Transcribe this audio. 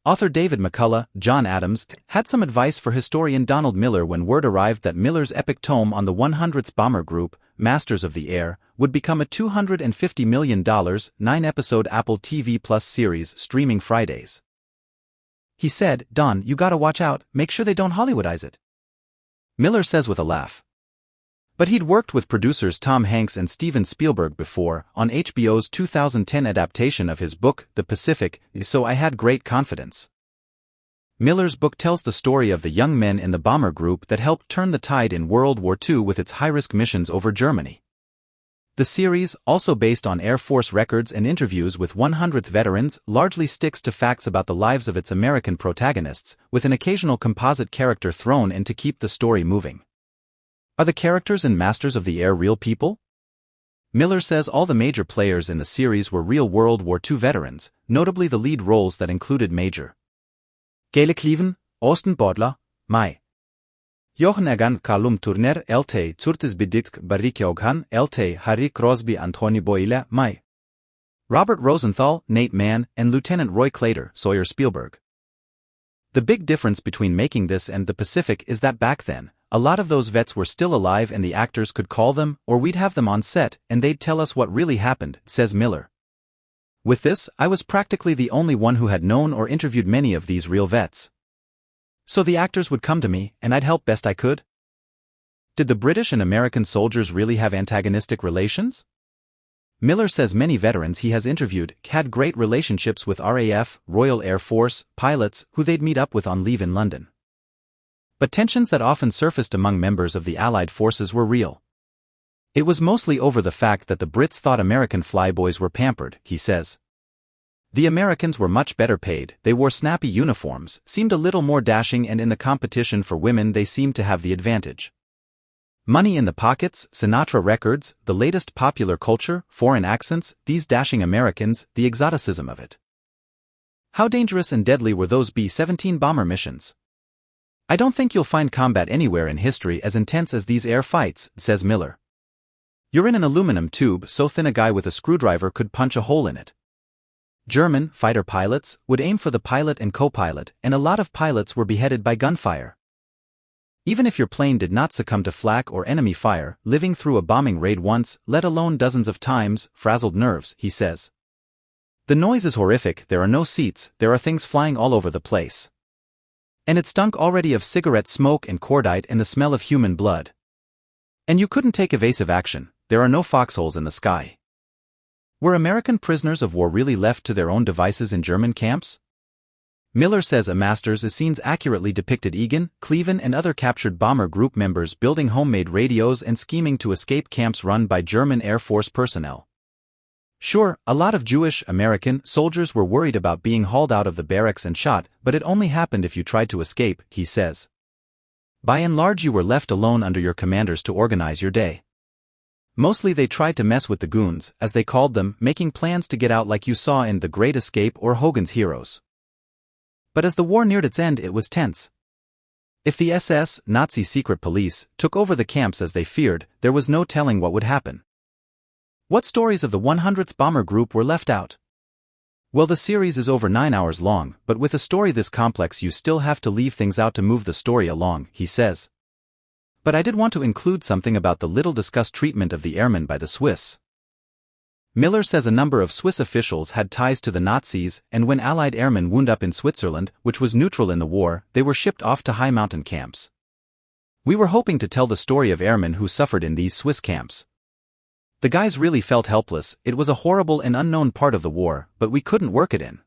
Author David McCullough, John Adams, had some advice for historian Donald Miller when word arrived that Miller's epic tome on the 100th Bomber Group, Masters of the Air, would become a $250 million, 9-episode Apple TV Plus series streaming Fridays. He said, "Don, you gotta watch out, make sure they don't Hollywoodize it." Miller says with a laugh. But he'd worked with producers Tom Hanks and Steven Spielberg before on HBO's 2010 adaptation of his book, The Pacific, so I had great confidence. Miller's book tells the story of the young men in the bomber group that helped turn the tide in World War II with its high-risk missions over Germany. The series, also based on Air Force records and interviews with 100th veterans, largely sticks to facts about the lives of its American protagonists, with an occasional composite character thrown in to keep the story moving. Are the characters in Masters of the Air real people? Miller says all the major players in the series were real World War II veterans, notably the lead roles that included Major Cleven, Austin Butler, Mai. Jochen Egan, Callum Turner, Lt. Zurtis Beditk Barikeoghan, Lt. Harry Crosby Anthony Boyle, Mai. Robert Rosenthal, Nate Mann, and Lieutenant Roy Clater, Sawyer Spielberg. The big difference between making this and The Pacific is that back then, a lot of those vets were still alive and the actors could call them, or we'd have them on set, and they'd tell us what really happened, says Miller. With this, I was practically the only one who had known or interviewed many of these real vets. So the actors would come to me, and I'd help best I could. Did the British and American soldiers really have antagonistic relations? Miller says many veterans he has interviewed had great relationships with RAF, Royal Air Force, pilots who they'd meet up with on leave in London. But tensions that often surfaced among members of the Allied forces were real. It was mostly over the fact that the Brits thought American flyboys were pampered, he says. The Americans were much better paid, they wore snappy uniforms, seemed a little more dashing, and in the competition for women they seemed to have the advantage. Money in the pockets, Sinatra records, the latest popular culture, foreign accents, these dashing Americans, the exoticism of it. How dangerous and deadly were those B-17 bomber missions? I don't think you'll find combat anywhere in history as intense as these air fights, says Miller. You're in an aluminum tube so thin a guy with a screwdriver could punch a hole in it. German fighter pilots would aim for the pilot and co-pilot, and a lot of pilots were beheaded by gunfire. Even if your plane did not succumb to flak or enemy fire, living through a bombing raid once, let alone dozens of times, frazzled nerves, he says. The noise is horrific, there are no seats, there are things flying all over the place. And it stunk already of cigarette smoke and cordite and the smell of human blood. And you couldn't take evasive action, there are no foxholes in the sky. Were American prisoners of war really left to their own devices in German camps? Miller says a Masters is scenes accurately depicted Egan, Cleven, and other captured bomber group members building homemade radios and scheming to escape camps run by German Air Force personnel. Sure, a lot of Jewish American soldiers were worried about being hauled out of the barracks and shot, but it only happened if you tried to escape, he says. By and large you were left alone under your commanders to organize your day. Mostly they tried to mess with the goons, as they called them, making plans to get out like you saw in The Great Escape or Hogan's Heroes. But as the war neared its end it was tense. If the SS, Nazi secret police, took over the camps as they feared, there was no telling what would happen. What stories of the 100th Bomber Group were left out? Well, the series is over 9 hours long, but with a story this complex you still have to leave things out to move the story along, he says. But I did want to include something about the little discussed treatment of the airmen by the Swiss. Miller says a number of Swiss officials had ties to the Nazis, and when Allied airmen wound up in Switzerland, which was neutral in the war, they were shipped off to high mountain camps. We were hoping to tell the story of airmen who suffered in these Swiss camps. The guys really felt helpless, it was a horrible and unknown part of the war, but we couldn't work it in.